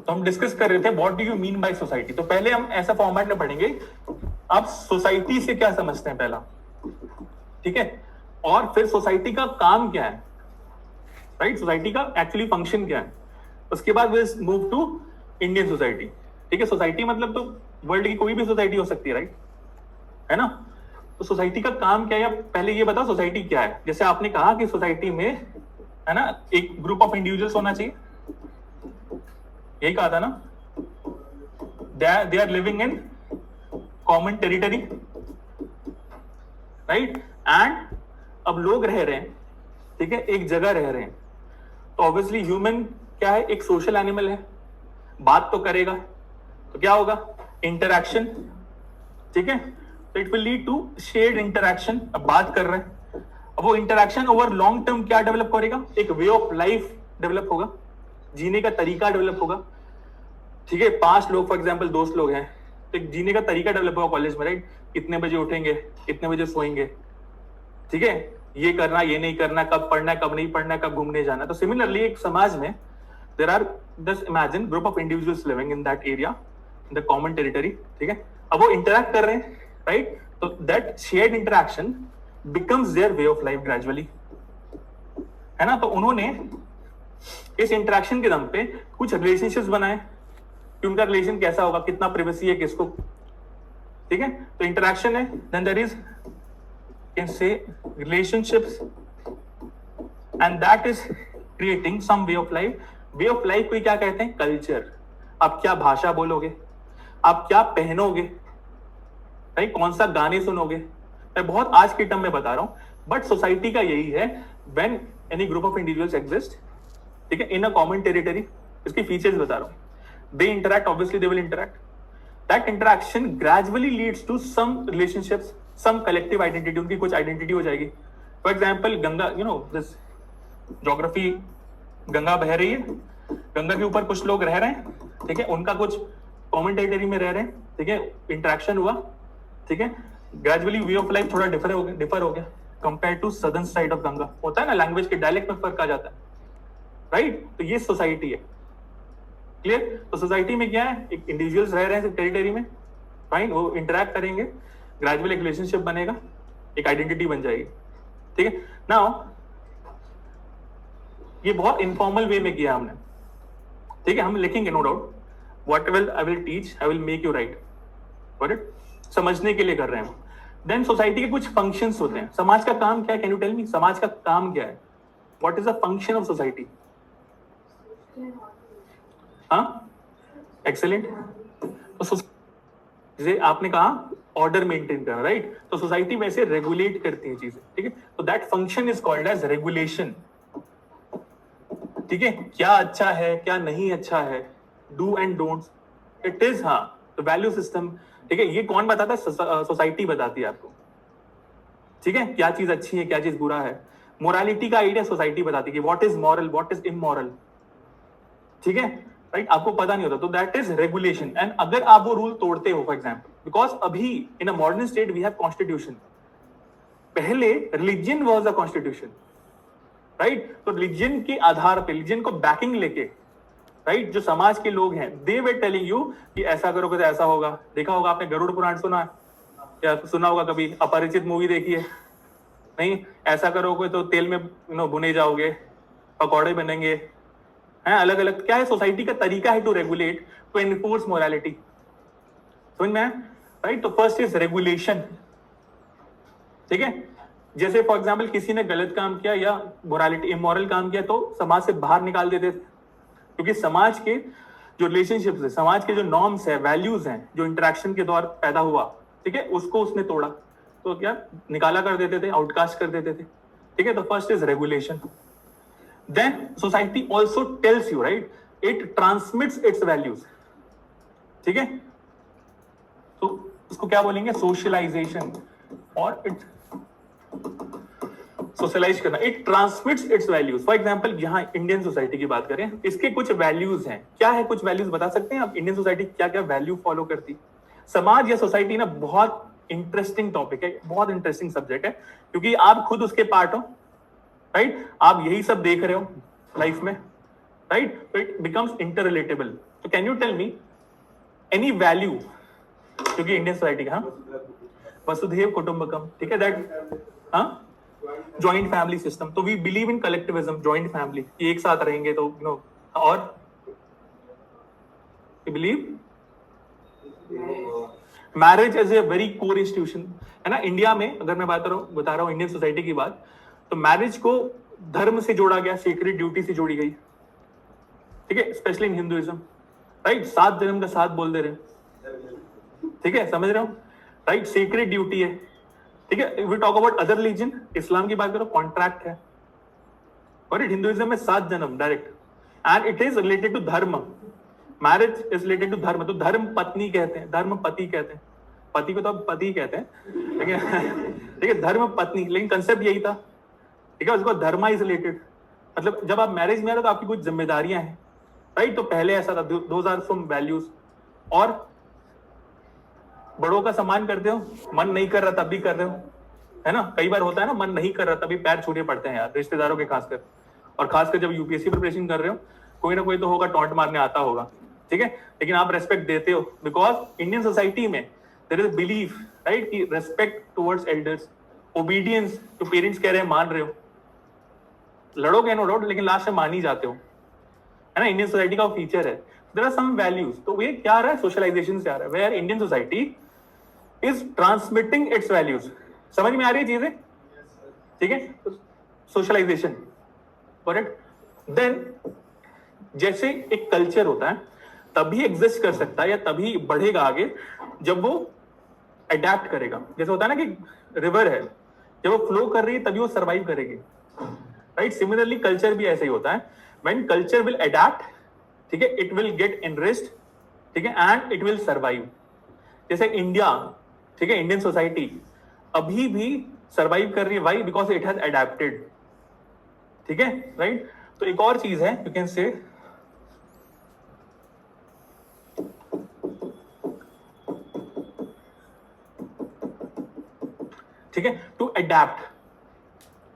तो हम डिस्कस कर रहे थे what do you mean by society. तो पहले हम ऐसा फॉर्मेट में पढ़ेंगे, आप सोसाइटी से क्या समझते हैं पहला, ठीक है, और फिर सोसाइटी का काम क्या है, राइट, सोसाइटी का एक्चुअली फंक्शन क्या है। उसके बाद will move to Indian society, ठीक है। सोसाइटी मतलब तो वर्ल्ड की कोई भी सोसाइटी हो सकती है, राइट, है ना। तो सोसाइटी का काम क्या है, पहले ये बताओ सोसाइटी क्या है। जैसे आपने कहा कि सोसाइटी में, है ना, एक ग्रुप ऑफ इंडिविजुअल्स होना चाहिए, यही कहा था ना, they are living in common territory, right, and अब लोग रह रहे हैं, ठीक है, एक जगह रह रहे हैं। तो ऑब्वियसली ह्यूमन क्या है, एक सोशल एनिमल है, बात तो करेगा, तो क्या होगा, इंटरैक्शन, ठीक है। तो it will lead to shared interaction. अब बात कर रहे हैं, अब वो इंटरैक्शन ओवर लॉन्ग टर्म क्या डेवलप करेगा, एक वे ऑफ लाइफ डेवलप होगा, जीने का तरीका डेवलप होगा, ठीक है। 5 लोग फॉर एग्जाम्पल, दोस्त लोग हैं, तो एक जीने का तरीका डेवलप होगा कॉलेज में, राइट, कितने बजे उठेंगे, कितने बजे सोएंगे, ठीक है, ये करना, ये नहीं करना, कब पढ़ना है, कब नहीं पढ़ना है, कब घूमने जाना। तो सिमिलरली एक समाज में there are, just imagine group of individuals living in that area, in the common territory, ठीक है। अब वो इंटरैक्ट कर रहे हैं, राइट, तो that shared interaction becomes their way of life gradually, है ना। तो उन्होंने इस इंटरैक्शन के दम पे कुछ रिलेशनशिप्स बनाए कि उनका रिलेशन कैसा होगा, कितना प्रिवेसी है किसको, ठीक है। तो इंटरैक्शन है, then there is can say relationships, and that is creating some way of life. Way of life को क्या कहते हैं, कल्चर। आप क्या भाषा बोलोगे, आप क्या पहनोगे, राइट, कौन सा गाने सुनोगे, मैं बहुत आज के टर्म में बता रहा हूं, बट सोसाइटी का यही है, when any group of individuals exist, ठीक है, इन अ कॉमन टेरिटरी, इसके फीचर्स बता रहा हूं। They interact, obviously they will interact, that interaction gradually leads to some relationships, some collective identity, उनकी कुछ आइडेंटिटी हो जाएगी। For example Ganga, you know this geography, Ganga बह रही है, गंगा के ऊपर कुछ लोग रह रहे हैं, ठीक है, उनका कुछ कॉमन टेरिटरी में रह रहे हैं, ठीक है, इंटरैक्शन हुआ, ठीक है, ग्रेजुअली वे ऑफ लाइफ थोड़ा डिफर हो गया compare to southern side of Ganga. होता है ना, लैंग्वेज के डायलेक्ट में फर्क आ जाता है, राइट। तो ये सोसाइटी है, क्लियर। तो सोसाइटी में क्या है, एक इंडिविजुअल्स रह रहे हैं टेरिटरी में, फाइन, वो इंटरैक्ट करेंगे, ग्रेजुअली एक रिलेशनशिप बनेगा, एक आइडेंटिटी बन जाएगी, ठीक है। नाउ ये बहुत इनफॉर्मल वे में किया हमने, ठीक है, हम लिखेंगे no doubt, what will I will teach, I will make you right, got it, समझने के लिए कर रहे हैं। देन सोसाइटी के कुछ फंक्शंस होते हैं। समाज का काम क्या है, कैन यू टेल मी, समाज का काम क्या है, what is the function of society. हाँ, एक्सेलेंट। तो जैसे आपने कहा ऑर्डर मेंटेन करना, राइट, तो सोसाइटी वैसे रेगुलेट करती है चीजें, ठीक है। तो that function is called as regulation, ठीक है। क्या अच्छा है, क्या नहीं अच्छा है, do and don'ts, it is, हाँ, तो वैल्यू सिस्टम, ठीक है। ये कौन बताता है, सोसाइटी बताती है आपको, ठीक है, क्या चीज अच्छी है, क्या चीज बुरा है। मोरालिटी का आइडिया सोसाइटी बताती है, what is moral, what is immoral, ठीक है, राइट, आपको पता नहीं होता, तो दैट इज रेगुलेशन। एंड अगर आप वो रूल तोड़ते हो, फॉर एग्जाम्पल, बिकॉज अभी in a modern state we have constitution, पहले religion was a constitution, right. तो रिलीजन के आधार पे, रिलीजन को बैकिंग लेके, राइट, जो समाज के लोग हैं, दे वर टेलिंग यू कि ऐसा करोगे तो ऐसा होगा। देखा होगा आपने गरुड़ पुराण सुना है, या सुना होगा कभी, अपरिचित मूवी देखी है, नहीं, ऐसा करोगे तो तेल में भुने जाओगे, पकौड़े बनेंगे, हैं, अलग अलग, क्या है, सोसाइटी का तरीका है to regulate, to enforce morality, समझ में, राइट। तो फर्स्ट इज रेगुलेशन, ठीक है। जैसे फॉर एग्जाम्पल किसी ने गलत काम किया या मोरालिटी इमोरल काम किया, तो समाज से बाहर निकाल देते थे, क्योंकि समाज के जो रिलेशनशिप्स है, समाज के जो नॉर्म्स है, वैल्यूज हैं, जो इंटरेक्शन के द्वारा पैदा हुआ, ठीक है, उसको उसने तोड़ा, तो क्या निकाला कर देते थे, आउटकास्ट कर देते थे, ठीक है। तो first is regulation. Then society also tells you, right, it transmits its values, ठीक है। तो उसको क्या बोलेंगे, सोशलाइजेशन, और इट सोशलाइज करना, it transmits its values. For example यहां इंडियन सोसाइटी की बात करें, इसके कुछ वैल्यूज हैं, क्या है, कुछ वैल्यूज बता सकते हैं आप, इंडियन सोसाइटी क्या क्या वैल्यू फॉलो करती। समाज या सोसाइटी ना बहुत इंटरेस्टिंग टॉपिक है, बहुत इंटरेस्टिंग सब्जेक्ट है, क्योंकि आप खुद उसके पार्ट हो, राइट, आप यही सब देख रहे हो लाइफ में, राइट, तो इट बिकम्स इंटर रिलेटेबल। तो can you tell me any value, क्योंकि इंडियन सोसाइटी का, हाँ, वसुधैव कुटुंबकम, ठीक है, दैट, हाँ, जॉइंट फैमिली सिस्टम, तो we believe in collectivism, joint family, एक साथ रहेंगे तो यू नो, और we believe marriage as a very core institution, है ना। इंडिया में अगर मैं बता रहा हूँ इंडियन सोसाइटी की बात, तो मैरिज को धर्म से जोड़ा गया, सीक्रेट ड्यूटी से जोड़ी गई, ठीक है, स्पेशली इन हिंदुइज्म, राइट, 7 जन्म का साथ बोल दे रहे हैं, ठीक है, समझ रहे हो, राइट, सीक्रेट ड्यूटी है, ठीक है। We talk about other religion, Islam की बात करो कॉन्ट्रैक्ट है, और हिंदुइज्म में 7 जन्म direct, and it is related to dharma, marriage is related to dharma, तो धर्म पत्नी कहते हैं, धर्म पति कहते हैं, पति को तो अब पति कहते हैं, ठीक है, धर्म पत्नी, लेकिन कंसेप्ट यही था, ठीक है, उसको धर्म इज रिलेटेड, मतलब जब आप मैरिज में आ रहे हो तो आपकी कुछ जिम्मेदारियां हैं, राइट, तो पहले ऐसा था, दोज आर सम वैल्यूज, और बड़ों का सम्मान करते हो, मन नहीं कर रहा तब भी कर रहे हो, है ना, कई बार होता है ना, मन नहीं कर रहा तभी पैर छूने पड़ते हैं यार, रिश्तेदारों के खासकर, और खासकर जब यूपीएससी प्रिपरेशन कर रहे हो, कोई ना कोई तो होगा, टॉन्ट मारने आता होगा, ठीक है, लेकिन आप रेस्पेक्ट देते हो, बिकॉज इंडियन सोसाइटी में देयर इज बिलीफ, राइट, कि रेस्पेक्ट टुवर्ड्स एल्डर्स, ओबीडियंस, जो पेरेंट्स कह रहे हैं मान रहे हो, लड़ोगे नो डाउट, लेकिन लास्ट में मान ही जाते हो, है ना, इंडियन सोसाइटी का फीचर है। देयर आर सम वैल्यूज, तो ये क्या आ रहा है, सोशलाइजेशन से आ रहा है, where Indian society is transmitting its values, समझ में आ रही है चीजें, ठीक है, सोशलाइजेशन, करेक्ट। देन जैसे एक कल्चर होता है तभी एग्जिस्ट कर सकता है या तभी बढ़ेगा आगे जब वो अडेप्ट करेगा, जैसे होता है ना कि रिवर है, जब वो फ्लो कर रही है तभी वो सर्वाइव करेगी, राइट, सिमिलरली कल्चर भी ऐसे ही होता है, व्हेन कल्चर विल अडेप्ट, ठीक है, इट विल गेट एनरिच्ड, ठीक है, एंड इट विल सर्वाइव। जैसे इंडिया, ठीक है, इंडियन सोसाइटी अभी भी सर्वाइव कर रही है, why, because it has adapted, ठीक है, राइट। तो एक और चीज है, यू कैन से ठीक है, टू अडेप्ट,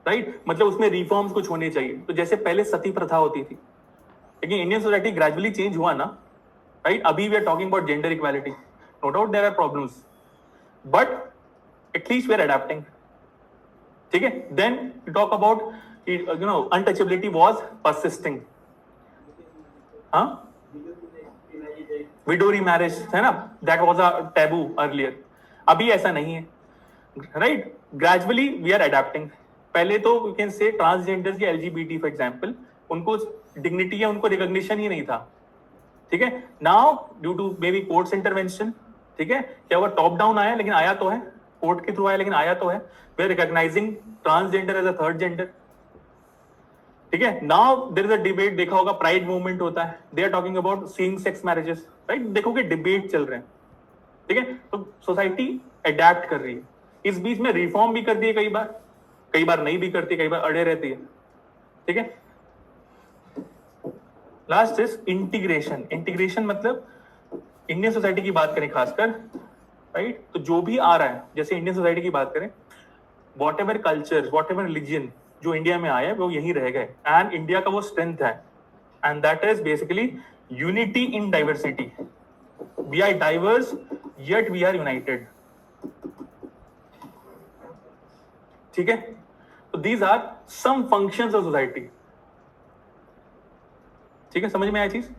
राइट, मतलब उसमें रिफॉर्म्स कुछ होने चाहिए, तो जैसे पहले सती प्रथा होती थी, लेकिन इंडियन सोसाइटी ग्रेजुअली चेंज हुआ ना, राइट, अभी we are talking about gender equality, no doubt there are problems, but at least we are adapting, ठीक है। Then we talk about you know untouchability was persisting, हाँ, विडो रीमैरिज है ना, that was a taboo earlier, अभी ऐसा नहीं है, right, gradually we are adapting. पहले तो यू कैन से ट्रांसजेंडर्स या एलजीबीटी फॉर एग्जांपल, उनको डिग्निटी या उनको रिकॉग्निशन ही नहीं था, ठीक है। Now due to may be courts intervention, ठीक है, क्या वो टॉप डाउन आया, लेकिन आया तो है, कोर्ट के थ्रू आया लेकिन आया तो है, we are recognizing transgender as a third gender, ठीक है। Now there is a debate, देखा होगा प्राइड मूवमेंट होता है, they are talking about same sex marriages, right, देखोगे डिबेट चल रहे हैं, ठीक है, तो सोसाइटी अडेप्ट कर रही है, इस बीच में रिफॉर्म भी कर दी है कई बार नहीं भी करती, कई बार अड़े रहती है, ठीक है। लास्ट इज इंटीग्रेशन, इंटीग्रेशन मतलब इंडियन सोसाइटी की बात करें खासकर, राइट, तो जो भी आ रहा है, जैसे इंडियन सोसाइटी की बात करें, what ever culture, what ever religion जो इंडिया में आया है वो यहीं रह गए, एंड इंडिया का वो स्ट्रेंथ है, and that is basically unity in diversity, we are diverse yet we are united, ठीक है। तो these are some functions of society, ठीक है, समझ में आया चीज,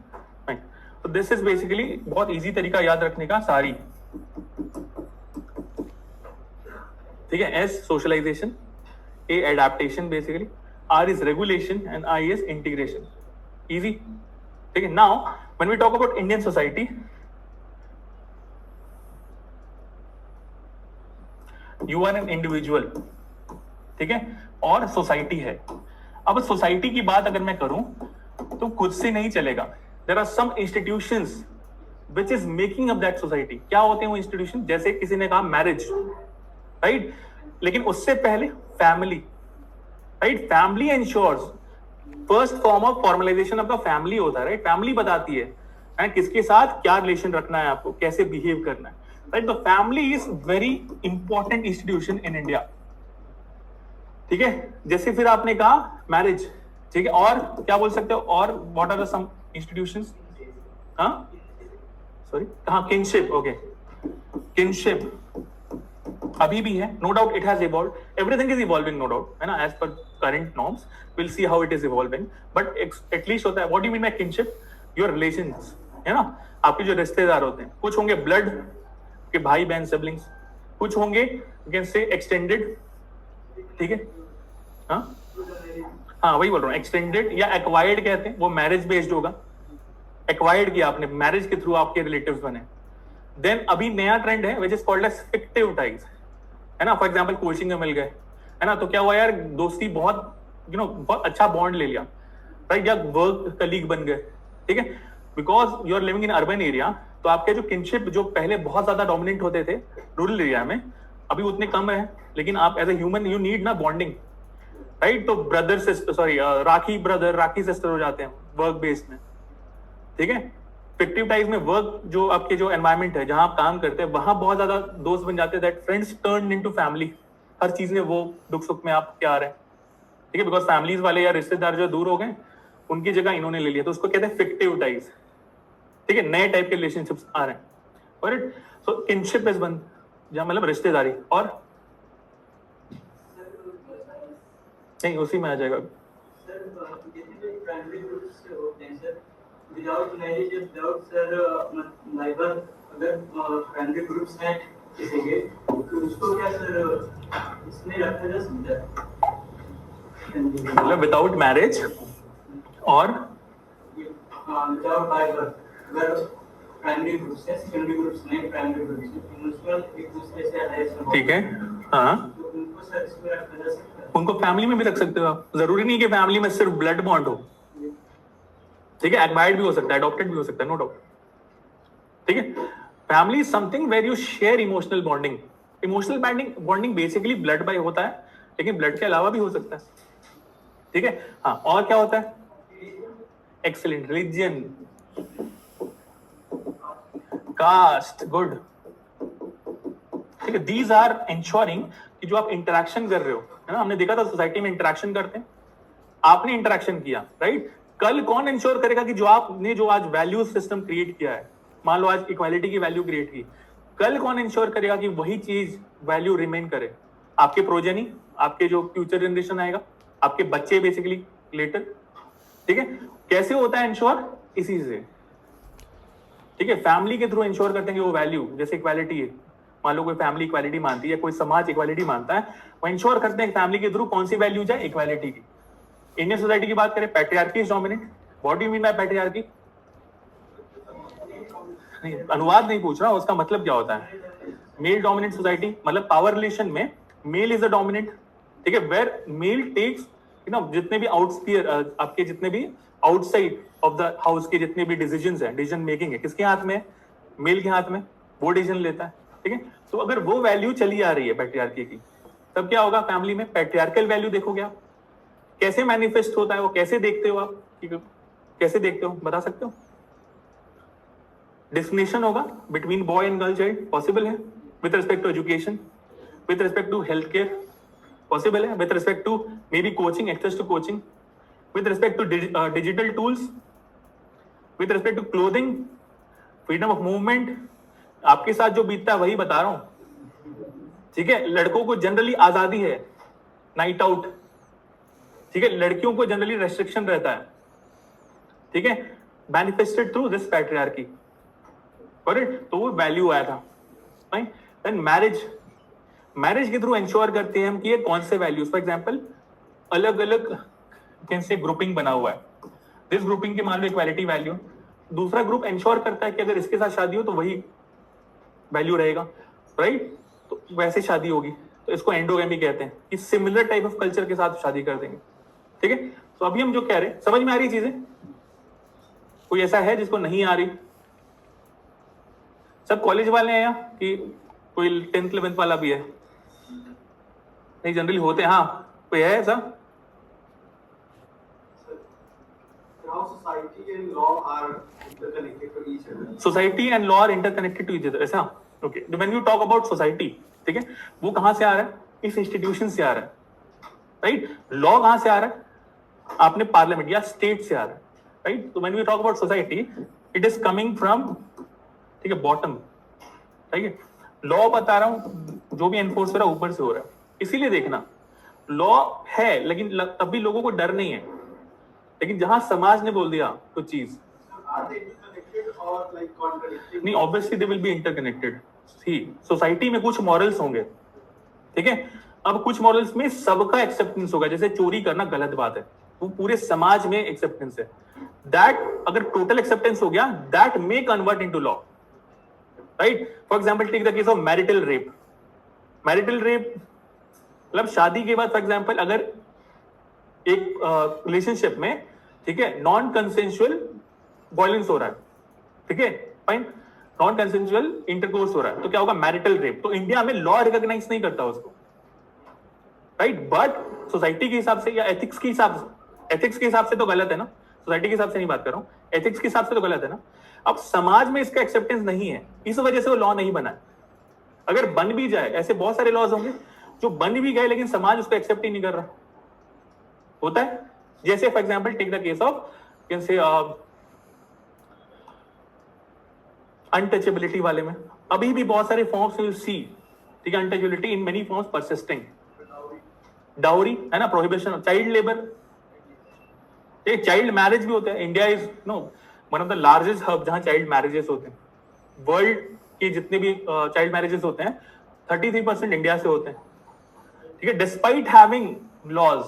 तो दिस इज बेसिकली बहुत इजी तरीका याद रखने का, सारी, ठीक है, S socialization, A adaptation basically, R is regulation and I is integration, easy, ठीक है। Now when we talk about Indian society, you are an individual, ठीक है, और सोसाइटी है। अब सोसाइटी की बात अगर मैं करूं तो खुद से नहीं चलेगा, there are some institutions which is making up that society. क्या होते हैं वो इंस्टीट्यूशन, जैसे किसी ने कहा मैरिज, राइट, लेकिन उससे पहले family, right, family ensures, first form of formalisation आपका फैमिली होता है, राइट, फैमिली बताती है किसके साथ क्या रिलेशन रखना है, आपको कैसे बिहेव करना है, राइट, तो family is very important institution in India, ठीक है। जैसे फिर आपने कहा मैरिज, ठीक है, और क्या बोल सकते हो, और what are the some institutions, हाँ सॉरी, हाँ किनशिप, ओके, किनशिप अभी भी है, no doubt it has evolve, everything is evolving no doubt, है ना, as per current norms, will see how it is evolving, but at least होता है, what do you mean by kinship, your relations, है ना, आपके जो रिश्तेदार होते हैं, कुछ होंगे ब्लड के भाई बहन सिबलिंग्स, कुछ होंगे यू कैन से एक्सटेंडेड, ठीक है, हाँ हाँ वही बोल रहा हूँ, एक्सटेंडेड या एक्वायर्ड कहते हैं, वो मैरिज बेस्ड होगा, एक्वायर्ड किया आपने, मैरिज के थ्रू आपके रिलेटिव्स बने। देन अभी नया ट्रेंड है which is called as fictive ties, है ना, फॉर एग्जांपल कोचिंग में मिल गए, है ना, तो क्या हुआ यार, दोस्ती बहुत बहुत अच्छा बॉन्ड ले लिया, राइट, या वर्क कलीग बन गए, ठीक है, because you are living in urban area, तो आपके जो किनशिप जो पहले बहुत ज्यादा डोमिनेंट होते थे रूरल एरिया में, अभी उतने कम है, लेकिन आप as a human you need ना बॉन्डिंग, राइट, तो brother sister, sorry rakhi brother rakhi sister हो जाते हैं वर्क बेस्ड में, ठीक है, फिक्टिव टाइज में वर्क जो आपके जो एनवायरमेंट है जहां आप काम करते हैं वहां बहुत ज्यादा दोस्त बन जाते हैं, that friends turn into family, हर चीज में वो दुख सुख में आप क्या आ रहे हैं, ठीक है, बिकॉज फैमिलीज वाले या रिश्तेदार जो दूर हो गए उनकी जगह इन्होंने ले लिया, तो उसको कहते हैं फिक्टिव टाइज, ठीक है, नए टाइप के रिलेशनशिप्स आ रहे हैं, और सो किनशिप इज वन, जहां मतलब रिश्तेदारी, और नहीं उसी में आ जाएगा, without marriage, without sir liver, अगर फैमिली ग्रुप्स हैं किसी के, तो उसको क्या सर इसमें रखा जा सकता है, मतलब विदाउट मैरिज और विदाउट लाइवर, अगर प्राइमरी ग्रुप्स है, सेकेंडरी ग्रुप्स नहीं, प्राइमरी ग्रुप्स है, म्यूचुअल एक दूसरे से अटैच, ठीक है, हाँ, तो उनको सर इसमें रखा जा सकता है, उनको फैमिली में भी रख सकते हो आप, जरूरी नहीं कि फैमिली में सिर्फ ब्लड बॉन्ड हो, ठीक है, एक्वायर्ड भी हो सकता है, अडॉप्टेड भी हो सकता है, नो डाउट, ठीक है, family is something where you share emotional bonding, emotional bonding basically blood by होता है, लेकिन ब्लड के अलावा भी हो सकता है, ठीक है, हाँ, और क्या होता है, एक्सेलेंट, रिलीजन, कास्ट, गुड, ठीक है, दीज आर इंश्योरिंग कि जो आप इंटरेक्शन कर रहे हो, है ना, हमने देखा था सोसाइटी में इंटरेक्शन करते हैं, आपने इंटरेक्शन किया, राइट, कल कौन इंश्योर करेगा कि जो आपने जो आज वैल्यू सिस्टम क्रिएट किया है, मान लो आज इक्वालिटी की वैल्यू क्रिएट की, कल कौन इंश्योर करेगा कि वही चीज वैल्यू रिमेन करे, आपके प्रोजेनी, आपके जो फ्यूचर जनरेशन आएगा, आपके बच्चे बेसिकली लेटर, ठीक है, कैसे होता है इंश्योर, इसी से, ठीक है, फैमिली के थ्रू इंश्योर करते हैं कि वो वैल्यू, जैसे इक्वालिटी है, मान लो कोई फैमिली इक्वालिटी मानती है, कोई समाज इक्वालिटी मानता है, वो इंश्योर करते हैं फैमिली के थ्रू कौन सी वैल्यू जाए, इक्वालिटी की। इंडियन सोसाइटी की बात करें, patriarchy is dominant, what do you mean bye patriarchy, नहीं अनुवाद नहीं पूछ रहा, उसका मतलब क्या होता है, मेल डोमिनेंट सोसाइटी, मतलब पावर रिलेशन में मेल इज द डोमिनेंट, ठीक है, where male takes you know जितने भी आउटस्फीयर आपके जितने भी आउटसाइड ऑफ द हाउस के जितने भी डिसीजंस है, डिसीजन मेकिंग है, किसके हाथ में है, मेल के हाथ में, वो डिसीजन लेता है, ठीक है, तो अगर वो वैल्यू चली आ रही है पैट्रियार्की की, तब क्या होगा फैमिली में, पैट्रियार्कल वैल्यू देखोगे आप, कैसे मैनिफेस्ट होता है वो, कैसे देखते हो आप, कैसे देखते हो बता सकते हो, डिस्क्रिमिनेशन होगा between boy and girl child, possible है, with respect to education, with respect to health care, possible है, with respect to may be coaching, access to coaching, with respect to digital tools, with respect to clothing, freedom of movement, आपके साथ जो बीतता है वही बता रहा हूं, ठीक है, लड़कों को जनरली आजादी है, नाइट आउट, ठीक है, लड़कियों को जनरली रेस्ट्रिक्शन रहता है, ठीक है, manifested through this patriarchy, correct, तो वो वैल्यू आया था, राइट, देन मैरिज के थ्रू इंश्योर करते हैं हम कि ये कौन से वैल्यूज, फॉर एग्जांपल अलग अलग कैसे ग्रुपिंग बना हुआ है, दिस ग्रुपिंग के मान लो इक्वालिटी वैल्यू, दूसरा ग्रुप इंश्योर करता है कि अगर इसके साथ शादी हो तो वही वैल्यू रहेगा, राइट, तो वैसे शादी होगी, तो इसको एंडोगेमी कहते हैं कि सिमिलर टाइप ऑफ कल्चर के साथ शादी कर देंगे, ठीक है, तो अभी हम जो कह रहे हैं समझ में आ रही चीजें, कोई ऐसा है जिसको नहीं आ रही, सब कॉलेज वाले हैं या कि कोई 10th 11th वाला भी है, नहीं जनरली होते हैं, हाँ कोई है ऐसा, society and law are interconnected to each other, ऐसा, okay, when you talk about society, ठीक है, वो कहां से आ रहा है, इस इंस्टीट्यूशन से आ रहा है, राइट, लॉ कहां से आ रहा है, आपने पार्लियामेंट या स्टेट से आ रहा है, राइट, तो when we talk about society, it is coming from, ठीक है, बॉटम, ठीक है। लॉ बता रहा हूं जो भी एनफोर्स हो रहा है ऊपर से हो रहा है, इसीलिए देखना लॉ है लेकिन तब भी लोगों को डर नहीं है, लेकिन जहां समाज ने बोल दिया कुछ चीज, नहीं, obviously they will be interconnected. See society में कुछ मॉरल्स होंगे, ठीक है, अब कुछ मॉरल्स में सबका एक्सेप्टेंस होगा, जैसे चोरी करना गलत बात है, वो पूरे समाज में एक्सेप्टेंस है, दैट अगर टोटल एक्सेप्टेंस हो गया that may convert into law, right. For example take the case of marital rape. Marital rape मतलब शादी के बाद फॉर एग्जांपल अगर एक रिलेशनशिप में, ठीक है, नॉन कंसेंसुअल वायलेंस हो रहा है, ठीक है, फाइन, नॉन कंसेंसुअल इंटरकोर्स हो रहा है, तो क्या होगा, मैरिटल रेप। तो इंडिया में लॉ रिकॉग्नाइज नहीं करता उसको, राइट, बट सोसाइटी के हिसाब से या एथिक्स के हिसाब से तो गलत है ना, सोसाइटी के हिसाब से नहीं बात कर रहा हूं, एथिक्स के हिसाब से तो गलत है ना। अब समाज में इसका एक्सेप्टेंस नहीं है, इस वजह से वो लॉ नहीं बना है। अगर बन भी जाए, ऐसे बहुत सारे लॉज होंगे जो बन भी गए लेकिन समाज उसको एक्सेप्ट ही नहीं कर रहा, होता है। जैसे for example take the case of can say untouchability वाले में अभी भी बहुत सारे फॉर्म्स यू सी, ठीक है, untouchability in many forms persisting, dowry है ना, prohibition, child labour, child marriage भी होता है। India is no one of the largest hub जहां चाइल्ड मैरिजेस होते हैं, वर्ल्ड के जितने भी चाइल्ड मैरिजेस होते हैं 33% इंडिया से होते हैं, ठीक है, डिस्पाइट हैविंग लॉज।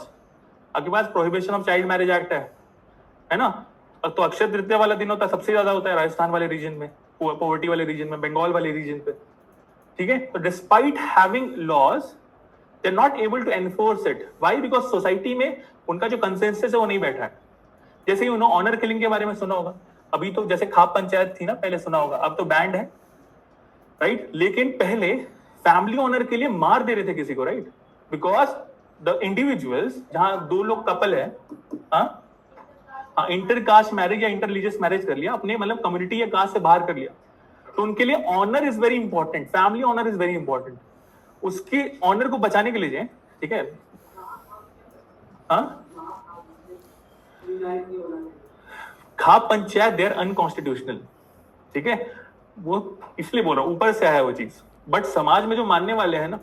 आपके पास prohibition of child marriage act है ना, तो अक्षय तृतीया वाला दिन होता है, सबसे ज्यादा होता है राजस्थान वाले रीजन में, पॉवर्टी वाले रीजन में, बंगाल वाले रीजन पे, ठीक है। तो despite having laws they are not able to enforce it, why, because society में उनका जो कंसेंसस है वो नहीं बैठा है। जैसे यू नो ऑनर किलिंग के बारे में सुना होगा, अभी तो जैसे खाप पंचायत थी ना, पहले सुना होगा, अब तो बैंड है, राइट, लेकिन पहले फैमिली ऑनर के लिए मार दे रहे थे किसी को, राइट, बिकॉज द इंडिविजुअल्स, जहां दो लोग कपल है, इंटर कास्ट मैरिज या इंटर रिलीजियस मैरिज कर लिया, अपने मतलब कम्युनिटी या कास्ट से बाहर कर लिया, तो उनके लिए honour is very important, family honour is very important. उसके ऑनर को बचाने के लिए, ठीक है, खाप पंचायत देयर अनकॉन्स्टिट्यूशनल, ठीक है, वो इसलिए बोल रहा हूं, ऊपर से आया वो चीज, बट समाज में जो मानने वाले हैं ना,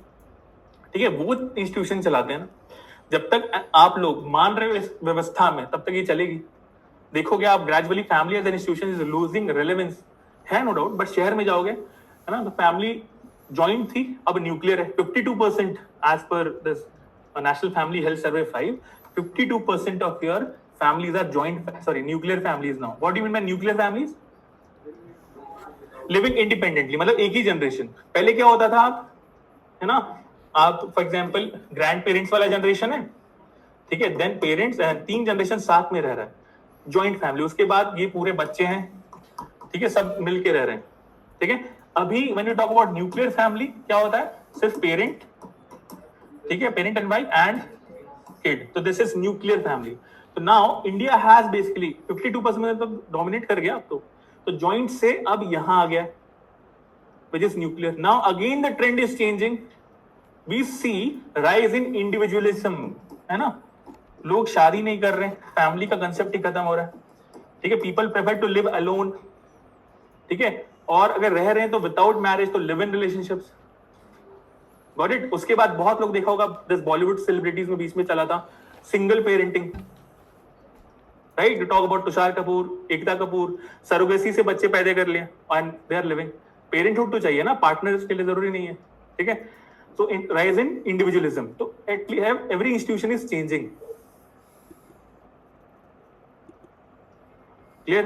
ठीक है, वो इंस्टीट्यूशन चलाते हैं ना, जब तक आप लोग मान रहे हो इस व्यवस्था में तब तक ये चलेगी। देखोगे आप gradually family as an institution is losing relevance, है नो डाउट, बट शहर में जाओगे, है ना, तो फैमिली जॉइंट थी, अब न्यूक्लियर है। 52% as per this national family health survey 5, 52% of your families are nuclear families now. What do you mean by nuclear families? Living independently, मतलब एक ही जनरेशन। पहले क्या होता था, आप है ना, आप फॉर एग्जांपल ग्रैंड पेरेंट्स वाला जनरेशन है, ठीक है, देन पेरेंट्स 3 जनरेशन साथ में रह रहा है, जॉइंट फैमिली, उसके बाद ये पूरे बच्चे हैं, ठीक है, सब मिलके रह रहे हैं, ठीक है। अभी when you talk about nuclear family क्या होता है, सिर्फ पेरेंट, ठीक है, parent and wife and kid, तो दिस इज न्यूक्लियर फैमिली। तो नाउ इंडिया हैज बेसिकली 52% में तो डोमिनेट कर गया अब तो जॉइंट से अब यहां आ गया which is nuclear. Now again the trend is changing. We see rise in individualism, है ना, लोग शादी नहीं कर रहे, फैमिली का कंसेप्ट ही खत्म हो रहा है, ठीक है, people prefer to live alone, ठीक है, और अगर रह रहे हैं तो विदाउट मैरिज तो live in relationships, got it. उसके बाद बहुत लोग देखा होगा, दिस बॉलीवुड सेलिब्रिटीज में बीच में चला था single parenting, right, to talk about Tushar Kapoor, Ekta Kapoor, surrogacy से बच्चे पैदा कर लिए and they are living. Parenthood तो चाहिए ना, पार्टनर के लिए जरूरी नहीं है, ठीक है। सो राइज इन इंडिविजुअलिज्म, तो every institution is changing, clear.